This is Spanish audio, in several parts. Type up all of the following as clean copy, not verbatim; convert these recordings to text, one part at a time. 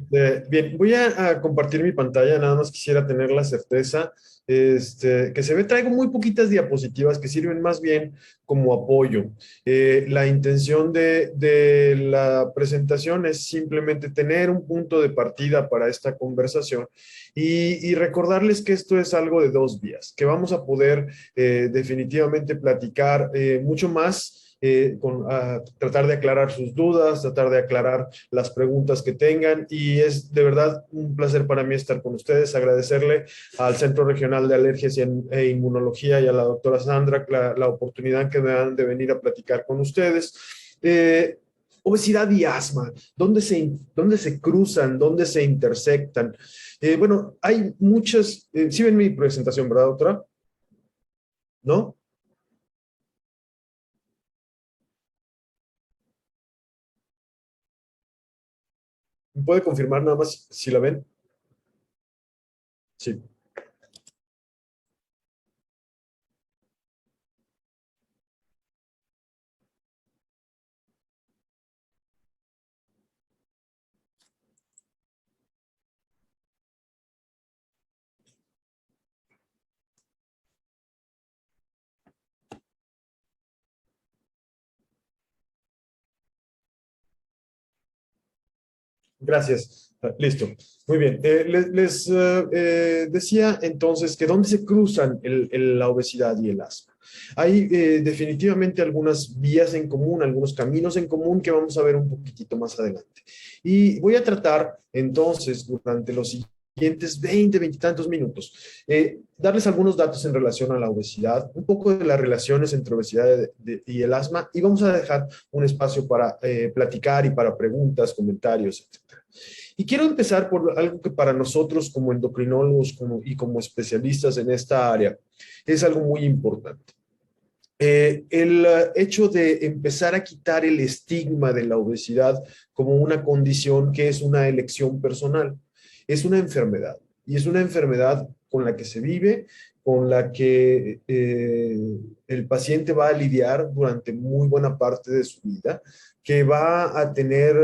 Bien, voy a compartir mi pantalla, nada más quisiera tener la certeza que se ve, traigo muy poquitas diapositivas que sirven más bien como apoyo. La intención de la presentación es simplemente tener un punto de partida para esta conversación y recordarles que esto es algo de 2 vías, que vamos a poder definitivamente platicar mucho más. Tratar de aclarar sus dudas, tratar de aclarar las preguntas que tengan y es de verdad un placer para mí estar con ustedes, agradecerle al Centro Regional de Alergias e Inmunología y a la doctora Sandra la oportunidad que me dan de venir a platicar con ustedes. Eh, Obesidad y asma, dónde se cruzan, dónde se intersectan? Bueno, hay muchas, ¿sí ven mi presentación, verdad, doctora? ¿No? ¿Me puede confirmar nada más si la ven? Sí. Gracias. Listo. Muy bien. Les decía entonces que dónde se cruzan la obesidad y el asma. Hay definitivamente algunas vías en común, algunos caminos en común que vamos a ver un poquitito más adelante. Y voy a tratar entonces durante los siguientes 20 tantos minutos, darles algunos datos en relación a la obesidad, un poco de las relaciones entre obesidad y el asma, y vamos a dejar un espacio para platicar y para preguntas, comentarios, etc. Y quiero empezar por algo que para nosotros como endocrinólogos y como especialistas en esta área es algo muy importante. El hecho de empezar a quitar el estigma de la obesidad como una condición que es una elección personal. Es una enfermedad y es una enfermedad con la que se vive, con la que el paciente va a lidiar durante muy buena parte de su vida, que va a tener,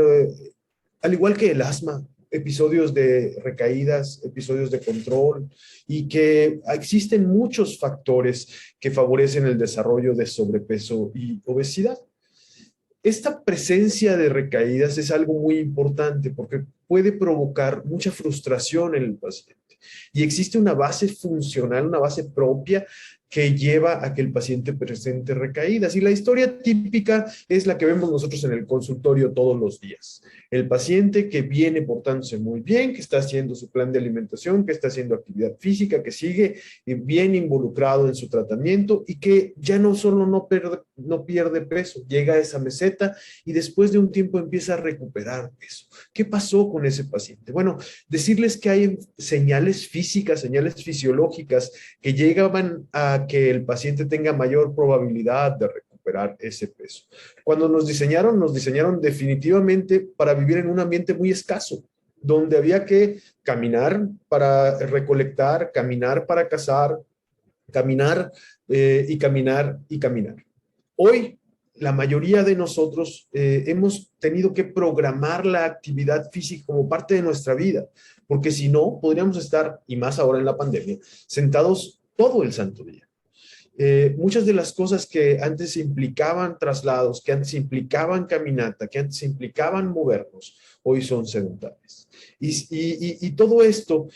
al igual que el asma, episodios de recaídas, episodios de control, y que existen muchos factores que favorecen el desarrollo de sobrepeso y obesidad. Esta presencia de recaídas es algo muy importante porque puede provocar mucha frustración en el paciente. Y existe una base funcional, una base propia que lleva a que el paciente presente recaídas. Y la historia típica es la que vemos nosotros en el consultorio todos los días. El paciente que viene portándose muy bien, que está haciendo su plan de alimentación, que está haciendo actividad física, que sigue bien involucrado en su tratamiento y que ya no solo no pierde peso, llega a esa meseta y después de un tiempo empieza a recuperar peso. ¿Qué pasó con ese paciente? Bueno, decirles que hay señales físicas, señales fisiológicas que llegaban a que el paciente tenga mayor probabilidad de recuperar ese peso. Cuando nos diseñaron definitivamente para vivir en un ambiente muy escaso, donde había que caminar para recolectar, caminar para cazar, caminar y caminar y caminar. Hoy, la mayoría de nosotros hemos tenido que programar la actividad física como parte de nuestra vida, porque si no, podríamos estar, y más ahora en la pandemia, sentados todo el santo día. Muchas de las cosas que antes implicaban traslados, que antes implicaban caminata, que antes implicaban movernos, hoy son sedentarias. Y todo esto,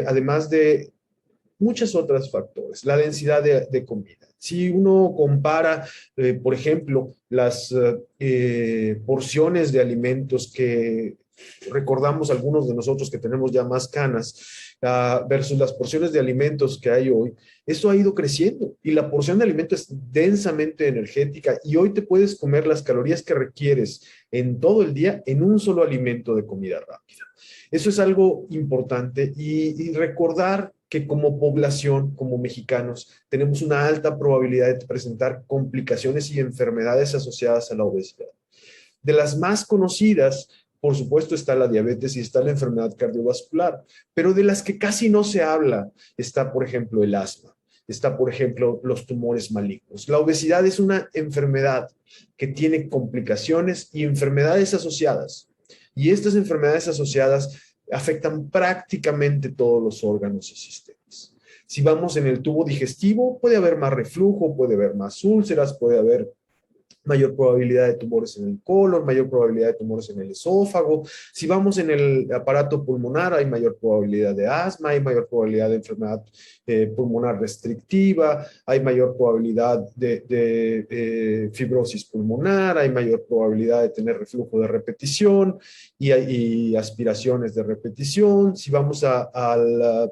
además de muchos otros factores, la densidad de comida. Si uno compara, por ejemplo, las porciones de alimentos que recordamos algunos de nosotros que tenemos ya más canas, versus las porciones de alimentos que hay hoy, esto ha ido creciendo y la porción de alimento es densamente energética y hoy te puedes comer las calorías que requieres en todo el día en un solo alimento de comida rápida. Eso es algo importante y recordar que como población, como mexicanos, tenemos una alta probabilidad de presentar complicaciones y enfermedades asociadas a la obesidad. De las más conocidas, por supuesto, está la diabetes y está la enfermedad cardiovascular, pero de las que casi no se habla está, por ejemplo, el asma, está, por ejemplo, los tumores malignos. La obesidad es una enfermedad que tiene complicaciones y enfermedades asociadas. Y estas enfermedades asociadas afectan prácticamente todos los órganos y sistemas. Si vamos en el tubo digestivo, puede haber más reflujo, puede haber más úlceras, puede haber mayor probabilidad de tumores en el colon, mayor probabilidad de tumores en el esófago. Si vamos en el aparato pulmonar, hay mayor probabilidad de asma, hay mayor probabilidad de enfermedad pulmonar restrictiva, hay mayor probabilidad de fibrosis pulmonar, hay mayor probabilidad de tener reflujo de repetición y aspiraciones de repetición. Si vamos al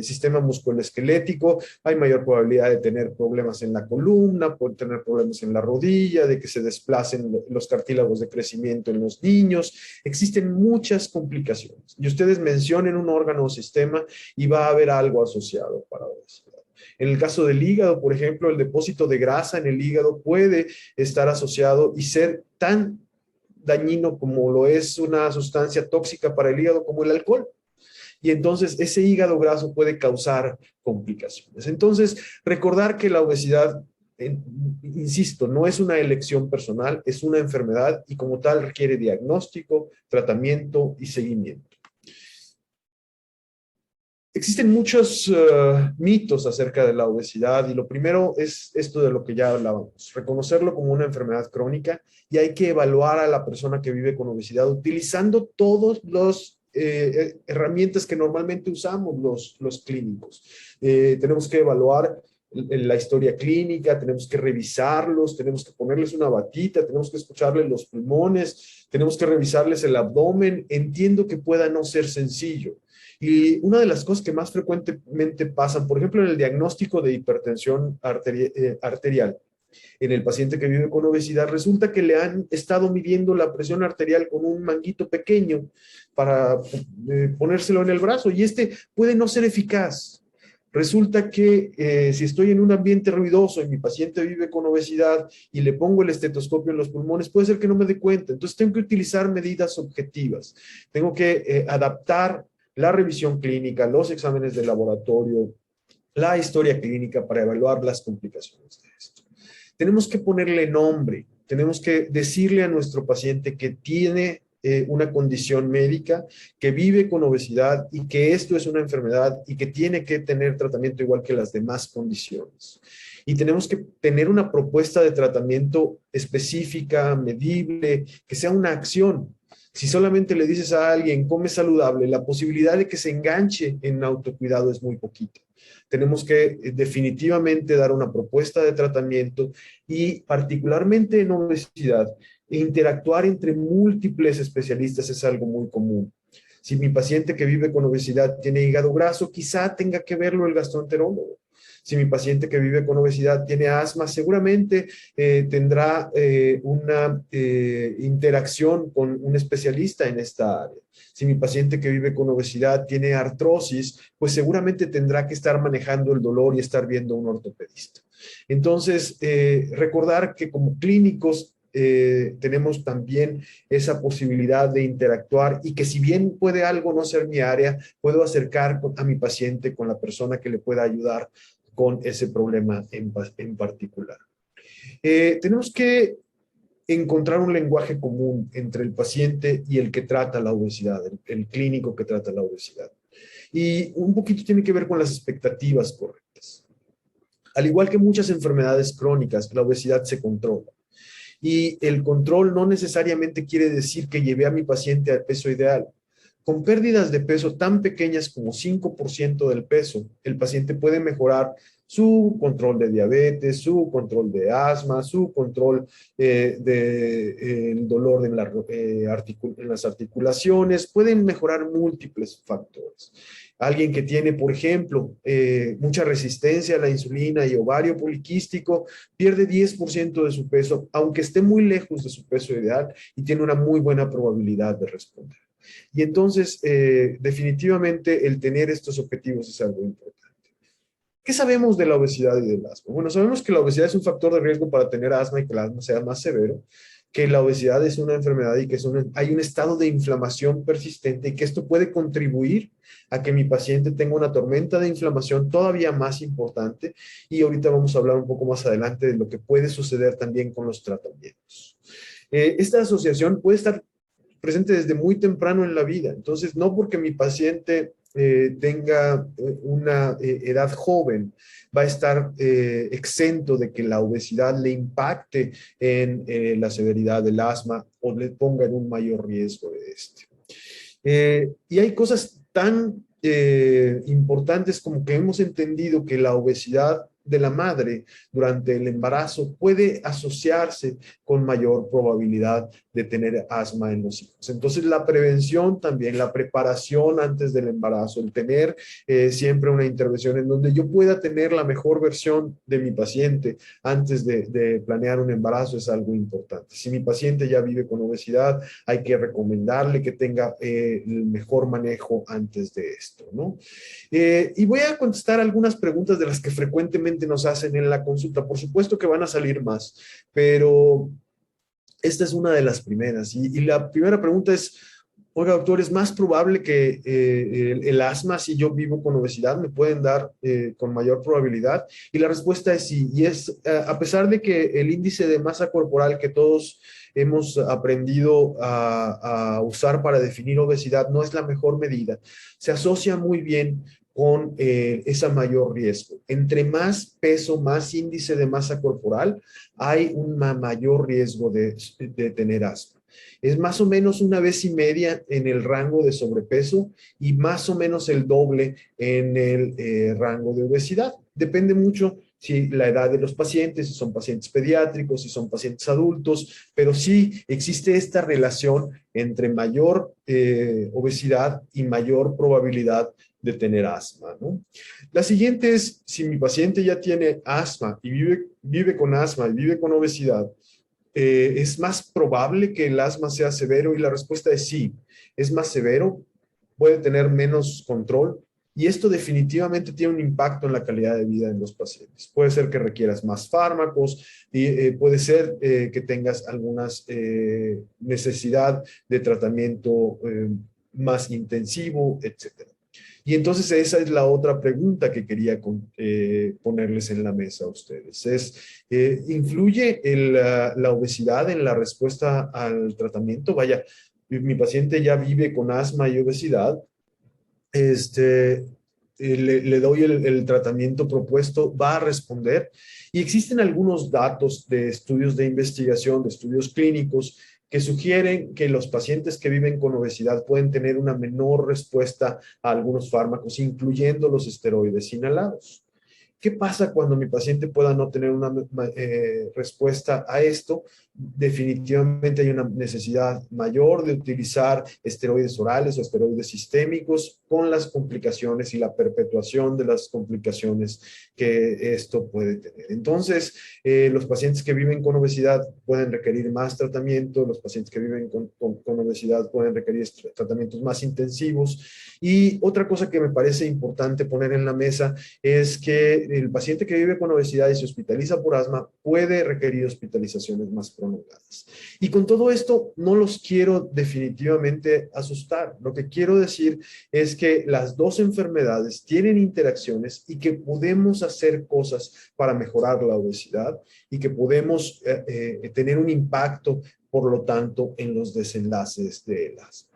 sistema musculoesquelético, hay mayor probabilidad de tener problemas en la columna, puede tener problemas en la rodilla, de que se desplacen los cartílagos de crecimiento en los niños. Existen muchas complicaciones. Y ustedes mencionen un órgano o sistema y va a haber algo asociado para obesidad. En el caso del hígado, por ejemplo, el depósito de grasa en el hígado puede estar asociado y ser tan dañino como lo es una sustancia tóxica para el hígado como el alcohol. Y entonces ese hígado graso puede causar complicaciones. Entonces, recordar que la obesidad, insisto, no es una elección personal, es una enfermedad y como tal requiere diagnóstico, tratamiento y seguimiento. Existen muchos mitos acerca de la obesidad y lo primero es esto de lo que ya hablábamos, reconocerlo como una enfermedad crónica y hay que evaluar a la persona que vive con obesidad utilizando todos los herramientas que normalmente usamos los clínicos. Tenemos que evaluar la historia clínica, tenemos que revisarlos, tenemos que ponerles una batita, tenemos que escucharles los pulmones, tenemos que revisarles el abdomen. Entiendo que pueda no ser sencillo. Y una de las cosas que más frecuentemente pasan, por ejemplo, en el diagnóstico de hipertensión arterial, en el paciente que vive con obesidad, resulta que le han estado midiendo la presión arterial con un manguito pequeño para ponérselo en el brazo y este puede no ser eficaz. Resulta que si estoy en un ambiente ruidoso y mi paciente vive con obesidad y le pongo el estetoscopio en los pulmones, puede ser que no me dé cuenta. Entonces tengo que utilizar medidas objetivas. Tengo que adaptar la revisión clínica, los exámenes de laboratorio, la historia clínica para evaluar las complicaciones de esto. Tenemos que ponerle nombre, tenemos que decirle a nuestro paciente que tiene una condición médica, que vive con obesidad y que esto es una enfermedad y que tiene que tener tratamiento igual que las demás condiciones. Y tenemos que tener una propuesta de tratamiento específica, medible, que sea una acción. Si solamente le dices a alguien, come saludable, la posibilidad de que se enganche en autocuidado es muy poquita. Tenemos que definitivamente dar una propuesta de tratamiento y particularmente en obesidad, interactuar entre múltiples especialistas es algo muy común. Si mi paciente que vive con obesidad tiene hígado graso, quizá tenga que verlo el gastroenterólogo. Si mi paciente que vive con obesidad tiene asma, seguramente tendrá una interacción con un especialista en esta área. Si mi paciente que vive con obesidad tiene artrosis, pues seguramente tendrá que estar manejando el dolor y estar viendo a un ortopedista. Entonces, recordar que como clínicos tenemos también esa posibilidad de interactuar y que si bien puede algo no ser mi área, puedo acercar a mi paciente con la persona que le pueda ayudar con ese problema en particular. Tenemos que encontrar un lenguaje común entre el paciente y el que trata la obesidad, el clínico que trata la obesidad. Y un poquito tiene que ver con las expectativas correctas. Al igual que muchas enfermedades crónicas, la obesidad se controla. Y el control no necesariamente quiere decir que llevé a mi paciente al peso ideal. Con pérdidas de peso tan pequeñas como 5% del peso, el paciente puede mejorar su control de diabetes, su control de asma, su control del dolor en las articulaciones, pueden mejorar múltiples factores. Alguien que tiene, por ejemplo, mucha resistencia a la insulina y ovario poliquístico, pierde 10% de su peso, aunque esté muy lejos de su peso ideal y tiene una muy buena probabilidad de responder. Y entonces, definitivamente, el tener estos objetivos es algo importante. ¿Qué sabemos de la obesidad y del asma? Bueno, sabemos que la obesidad es un factor de riesgo para tener asma y que el asma sea más severo, que la obesidad es una enfermedad y que hay un estado de inflamación persistente y que esto puede contribuir a que mi paciente tenga una tormenta de inflamación todavía más importante y ahorita vamos a hablar un poco más adelante de lo que puede suceder también con los tratamientos. Esta asociación puede estar presente desde muy temprano en la vida. Entonces, no porque mi paciente tenga una edad joven, va a estar exento de que la obesidad le impacte en la severidad del asma o le ponga en un mayor riesgo de este. Y hay cosas tan importantes como que hemos entendido que la obesidad de la madre durante el embarazo puede asociarse con mayor probabilidad de tener asma en los hijos. Entonces, la prevención también, la preparación antes del embarazo, el tener siempre una intervención en donde yo pueda tener la mejor versión de mi paciente antes de planear un embarazo es algo importante. Si mi paciente ya vive con obesidad, hay que recomendarle que tenga el mejor manejo antes de esto, ¿no? Y voy a contestar algunas preguntas de las que frecuentemente nos hacen en la consulta. Por supuesto que van a salir más, pero esta es una de las primeras. Y la primera pregunta es, oiga, doctor, ¿es más probable que el asma, si yo vivo con obesidad, me pueden dar con mayor probabilidad? Y la respuesta es sí. Y es, a pesar de que el índice de masa corporal que todos hemos aprendido a usar para definir obesidad no es la mejor medida, se asocia muy bien con ese mayor riesgo. Entre más peso, más índice de masa corporal, hay un mayor riesgo de tener asma. Es más o menos 1,5 veces en el rango de sobrepeso y más o menos el doble en el rango de obesidad. Depende mucho si la edad de los pacientes, si son pacientes pediátricos, si son pacientes adultos, pero sí existe esta relación entre mayor obesidad y mayor probabilidad de tener asma, ¿no? La siguiente es, si mi paciente ya tiene asma y vive con asma y vive con obesidad, ¿es más probable que el asma sea severo? Y la respuesta es sí, es más severo, puede tener menos control y esto definitivamente tiene un impacto en la calidad de vida de los pacientes. Puede ser que requieras más fármacos y puede ser que tengas algunas necesidad de tratamiento más intensivo, etcétera. Y entonces esa es la otra pregunta que quería ponerles en la mesa a ustedes. ¿Influye la obesidad en la respuesta al tratamiento? Vaya, mi paciente ya vive con asma y obesidad, le doy el tratamiento propuesto, va a responder. Y existen algunos datos de estudios de investigación, de estudios clínicos, que sugieren que los pacientes que viven con obesidad pueden tener una menor respuesta a algunos fármacos, incluyendo los esteroides inhalados. ¿Qué pasa cuando mi paciente pueda no tener una respuesta a esto? Definitivamente hay una necesidad mayor de utilizar esteroides orales o esteroides sistémicos con las complicaciones y la perpetuación de las complicaciones que esto puede tener. Entonces, los pacientes que viven con obesidad pueden requerir más tratamiento, los pacientes que viven con obesidad pueden requerir tratamientos más intensivos. Y otra cosa que me parece importante poner en la mesa es que el paciente que vive con obesidad y se hospitaliza por asma puede requerir hospitalizaciones más prolongadas. Y con todo esto no los quiero definitivamente asustar. Lo que quiero decir es que las dos enfermedades tienen interacciones y que podemos hacer cosas para mejorar la obesidad y que podemos tener un impacto, por lo tanto, en los desenlaces del asma.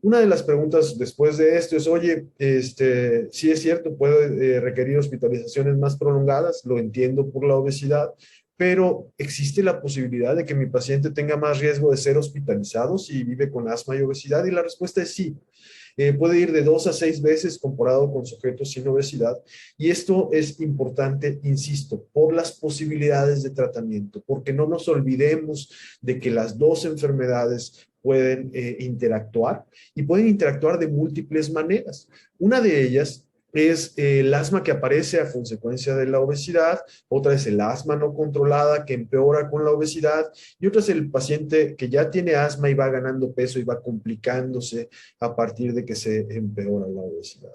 Una de las preguntas después de esto es, oye, sí es cierto, puede requerir hospitalizaciones más prolongadas, lo entiendo por la obesidad, pero ¿existe la posibilidad de que mi paciente tenga más riesgo de ser hospitalizado si vive con asma y obesidad? Y la respuesta es sí. Puede ir de 2 a 6 veces comparado con sujetos sin obesidad. Y esto es importante, insisto, por las posibilidades de tratamiento, porque no nos olvidemos de que las dos enfermedades pueden interactuar y pueden interactuar de múltiples maneras. Una de ellas es el asma que aparece a consecuencia de la obesidad, otra es el asma no controlada que empeora con la obesidad y otra es el paciente que ya tiene asma y va ganando peso y va complicándose a partir de que se empeora la obesidad.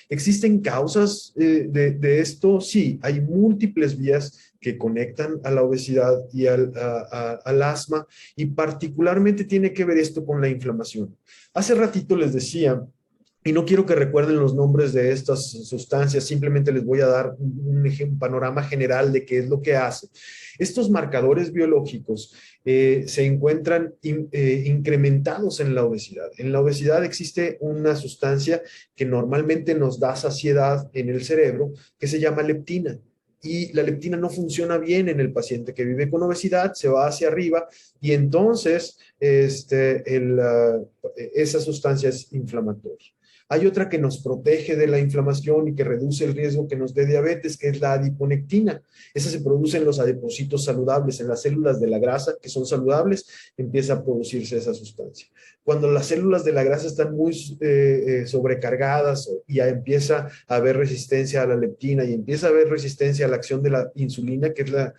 ¿Existen causas de esto? Sí, hay múltiples vías que conectan a la obesidad y al asma y particularmente tiene que ver esto con la inflamación. Hace ratito les decía Y no quiero que recuerden los nombres de estas sustancias, simplemente les voy a dar un panorama general de qué es lo que hace. Estos marcadores biológicos se encuentran incrementados en la obesidad. En la obesidad existe una sustancia que normalmente nos da saciedad en el cerebro, que se llama leptina. Y la leptina no funciona bien en el paciente que vive con obesidad, se va hacia arriba y entonces esa sustancia es inflamatoria. Hay otra que nos protege de la inflamación y que reduce el riesgo que nos dé diabetes, que es la adiponectina. Esa se produce en los adipocitos saludables, en las células de la grasa que son saludables, empieza a producirse esa sustancia. Cuando las células de la grasa están muy sobrecargadas y ya empieza a haber resistencia a la leptina y empieza a haber resistencia a la acción de la insulina, que es la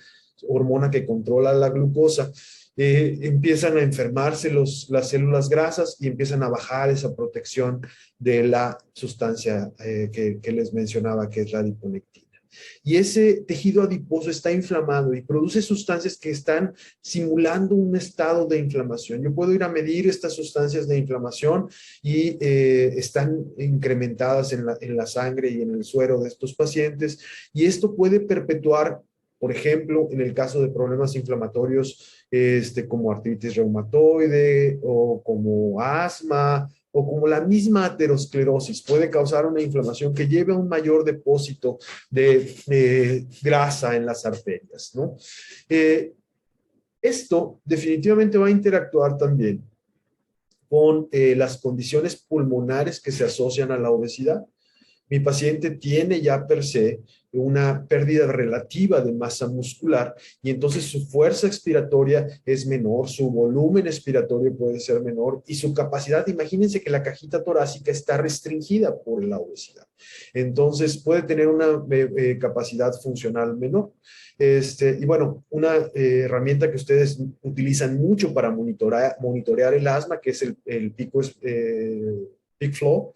hormona que controla la glucosa, empiezan a enfermarse las células grasas y empiezan a bajar esa protección de la sustancia que les mencionaba, que es la adiponectina. Y ese tejido adiposo está inflamado y produce sustancias que están simulando un estado de inflamación. Yo puedo ir a medir estas sustancias de inflamación y están incrementadas en la sangre y en el suero de estos pacientes. Y esto puede perpetuar, por ejemplo, en el caso de problemas inflamatorios como artritis reumatoide o como asma o como la misma aterosclerosis, puede causar una inflamación que lleve a un mayor depósito de grasa en las arterias, ¿no? Esto definitivamente va a interactuar también con las condiciones pulmonares que se asocian a la obesidad. Mi paciente tiene ya per se una pérdida relativa de masa muscular y entonces su fuerza expiratoria es menor, su volumen expiratorio puede ser menor y su capacidad, imagínense que la cajita torácica está restringida por la obesidad. Entonces puede tener una capacidad funcional menor. Y bueno, una herramienta que ustedes utilizan mucho para monitorear el asma, que es el pico peak flow,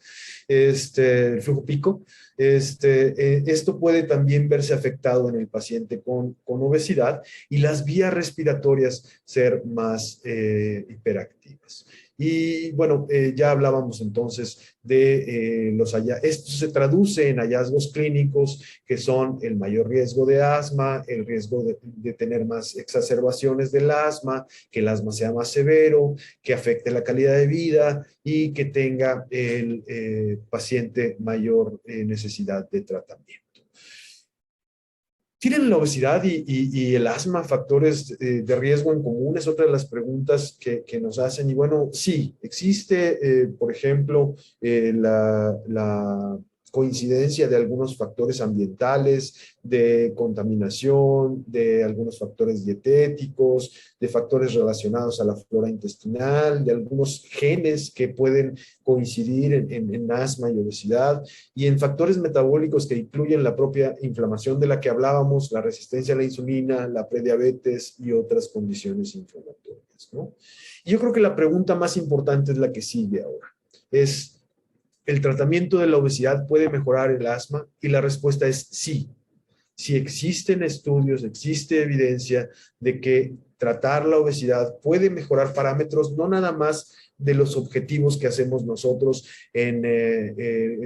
el flujo pico, esto puede también verse afectado en el paciente con obesidad y las vías respiratorias ser más hiperactivas. Y bueno, ya hablábamos entonces de los hallazgos. Esto se traduce en hallazgos clínicos que son el mayor riesgo de asma, el riesgo de tener más exacerbaciones del asma, que el asma sea más severo, que afecte la calidad de vida y que tenga el paciente mayor necesidad de tratamiento. ¿Tienen la obesidad y el asma factores de riesgo en común? Es otra de las preguntas que nos hacen. Y bueno, sí, existe, por ejemplo, la coincidencia de algunos factores ambientales, de contaminación, de algunos factores dietéticos, de factores relacionados a la flora intestinal, de algunos genes que pueden coincidir en asma y obesidad, y en factores metabólicos que incluyen la propia inflamación de la que hablábamos, la resistencia a la insulina, la prediabetes y otras condiciones inflamatorias, ¿no? Y yo creo que la pregunta más importante es la que sigue ahora. Es, ¿el tratamiento de la obesidad puede mejorar el asma? Y la respuesta es sí. Si existen estudios, existe evidencia de que tratar la obesidad puede mejorar parámetros, no nada más de los objetivos que hacemos nosotros en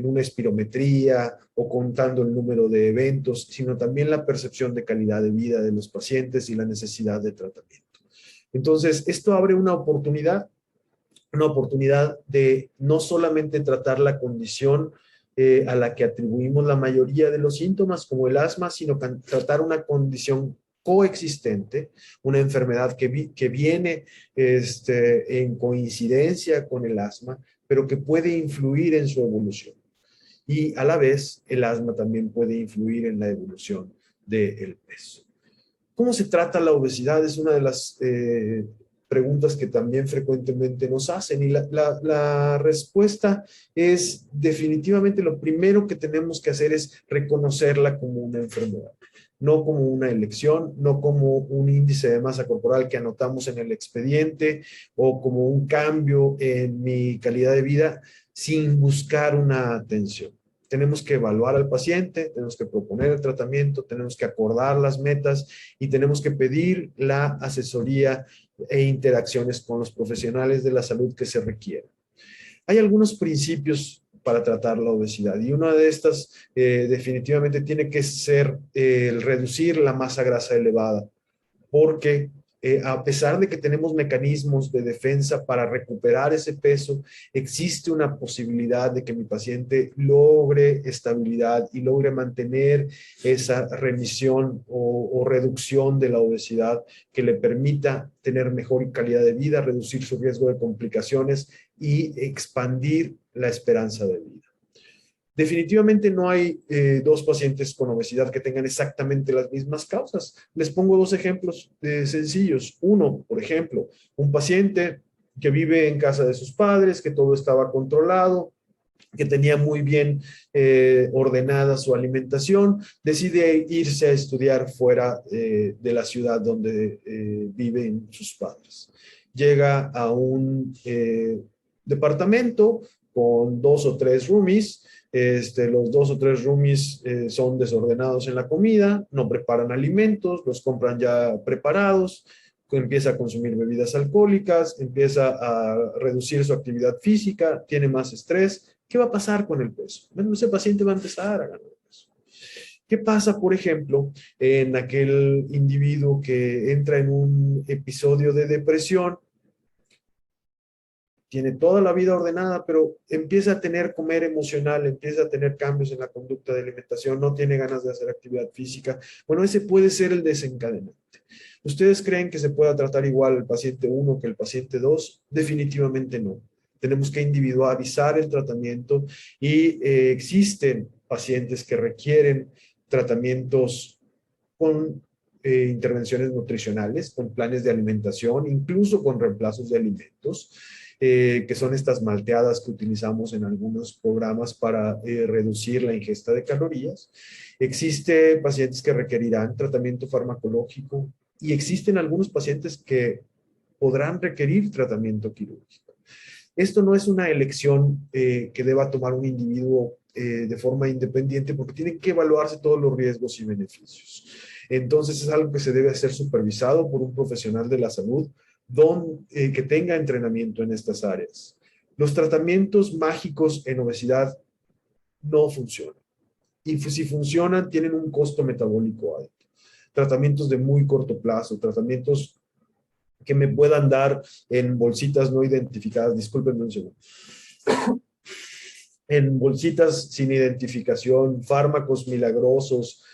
una espirometría o contando el número de eventos, sino también la percepción de calidad de vida de los pacientes y la necesidad de tratamiento. Entonces, esto abre una oportunidad de no solamente tratar la condición a la que atribuimos la mayoría de los síntomas, como el asma, sino tratar una condición coexistente, una enfermedad que viene en coincidencia con el asma, pero que puede influir en su evolución. Y a la vez, el asma también puede influir en la evolución del peso. ¿Cómo se trata la obesidad? Es una de las preguntas que también frecuentemente nos hacen y la respuesta es definitivamente lo primero que tenemos que hacer es reconocerla como una enfermedad, no como una elección, no como un índice de masa corporal que anotamos en el expediente o como un cambio en mi calidad de vida sin buscar una atención. Tenemos que evaluar al paciente, tenemos que proponer el tratamiento, tenemos que acordar las metas y tenemos que pedir la asesoría e interacciones con los profesionales de la salud que se requieran. Hay algunos principios para tratar la obesidad. Y una de estas definitivamente tiene que ser el reducir la masa grasa elevada, porque a pesar de que tenemos mecanismos de defensa para recuperar ese peso, existe una posibilidad de que mi paciente logre estabilidad y logre mantener esa remisión o reducción de la obesidad que le permita tener mejor calidad de vida, reducir su riesgo de complicaciones y expandir la esperanza de vida. Definitivamente no hay dos pacientes con obesidad que tengan exactamente las mismas causas. Les pongo dos ejemplos sencillos. Uno, por ejemplo, un paciente que vive en casa de sus padres, que todo estaba controlado, que tenía muy bien ordenada su alimentación, decide irse a estudiar fuera de la ciudad donde viven sus padres. Llega a un departamento con 2 o 3 roomies. Los 2 o 3 roomies son desordenados en la comida, no preparan alimentos, los compran ya preparados, empieza a consumir bebidas alcohólicas, empieza a reducir su actividad física, tiene más estrés. ¿Qué va a pasar con el peso? Bueno, ese paciente va a empezar a ganar peso. ¿Qué pasa, por ejemplo, en aquel individuo que entra en un episodio de depresión? Tiene toda la vida ordenada, pero empieza a tener comer emocional, empieza a tener cambios en la conducta de alimentación, no tiene ganas de hacer actividad física. Bueno, ese puede ser el desencadenante. ¿Ustedes creen que se pueda tratar igual el paciente 1 que el paciente 2? Definitivamente no. Tenemos que individualizar el tratamiento y existen pacientes que requieren tratamientos con intervenciones nutricionales, con planes de alimentación, incluso con reemplazos de alimentos, que son estas malteadas que utilizamos en algunos programas para reducir la ingesta de calorías. Existen pacientes que requerirán tratamiento farmacológico y existen algunos pacientes que podrán requerir tratamiento quirúrgico. Esto no es una elección que deba tomar un individuo de forma independiente, porque tienen que evaluarse todos los riesgos y beneficios. Entonces es algo que se debe hacer supervisado por un profesional de la salud que tenga entrenamiento en estas áreas. Los tratamientos mágicos en obesidad no funcionan. Y si funcionan, tienen un costo metabólico alto. Tratamientos de muy corto plazo, tratamientos que me puedan dar en bolsitas no identificadas, discúlpenme un segundo, en bolsitas sin identificación, fármacos milagrosos,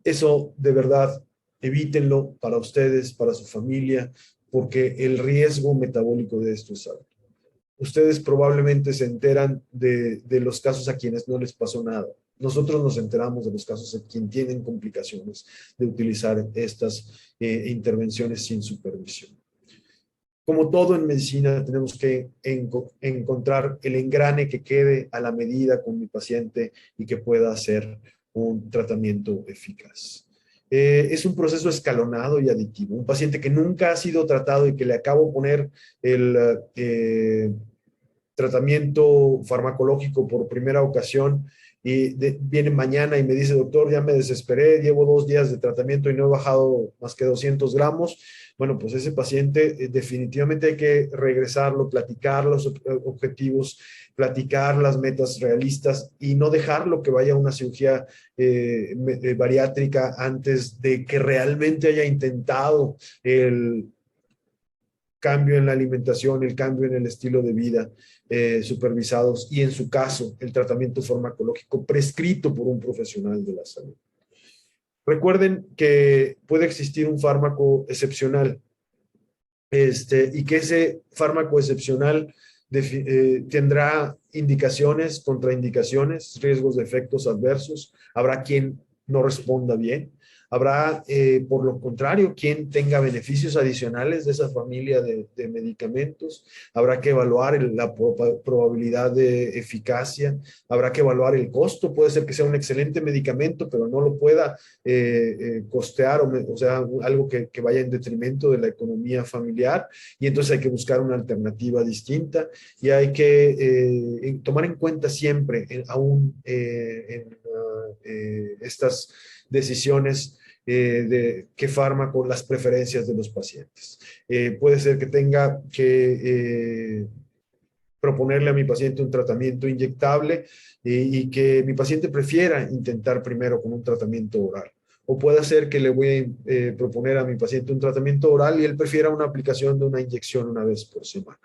eso de verdad, evítenlo para ustedes, para su familia, porque el riesgo metabólico de esto es alto. Ustedes probablemente se enteran de los casos a quienes no les pasó nada. Nosotros nos enteramos de los casos a quienes tienen complicaciones de utilizar estas intervenciones sin supervisión. Como todo en medicina, tenemos que encontrar el engrane que quede a la medida con mi paciente y que pueda hacer un tratamiento eficaz. Es un proceso escalonado y aditivo. Un paciente que nunca ha sido tratado y que le acabo de poner el tratamiento farmacológico por primera ocasión y viene mañana y me dice, doctor, ya me desesperé, llevo 2 días de tratamiento y no he bajado más que 200 gramos. Bueno, pues ese paciente definitivamente hay que regresarlo, platicar los objetivos, platicar las metas realistas y no dejarlo que vaya a una cirugía bariátrica antes de que realmente haya intentado el cambio en la alimentación, el cambio en el estilo de vida supervisados y en su caso el tratamiento farmacológico prescrito por un profesional de la salud. Recuerden que puede existir un fármaco excepcional y que ese fármaco excepcional tendrá indicaciones, contraindicaciones, riesgos de efectos adversos. Habrá quien no responda bien. Habrá, por lo contrario, quien tenga beneficios adicionales de esa familia de medicamentos. Habrá que evaluar la probabilidad de eficacia. Habrá que evaluar el costo. Puede ser que sea un excelente medicamento, pero no lo pueda costear, o sea, algo que vaya en detrimento de la economía familiar. Y entonces hay que buscar una alternativa distinta y hay que tomar en cuenta siempre, aún en estas decisiones de qué fármaco, las preferencias de los pacientes. Puede ser que tenga que proponerle a mi paciente un tratamiento inyectable y que mi paciente prefiera intentar primero con un tratamiento oral. O puede ser que le voy a proponer a mi paciente un tratamiento oral y él prefiera una aplicación de una inyección una vez por semana.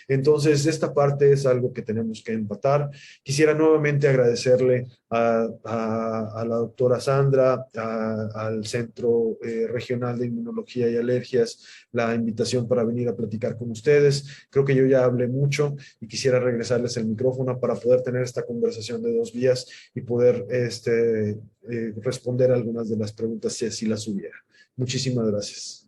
Entonces, esta parte es algo que tenemos que empatar. Quisiera nuevamente agradecerle a la doctora Sandra, al Centro Regional de Inmunología y Alergias, la invitación para venir a platicar con ustedes. Creo que yo ya hablé mucho y quisiera regresarles el micrófono para poder tener esta conversación de dos vías y poder responder algunas de las preguntas si así las hubiera. Muchísimas gracias.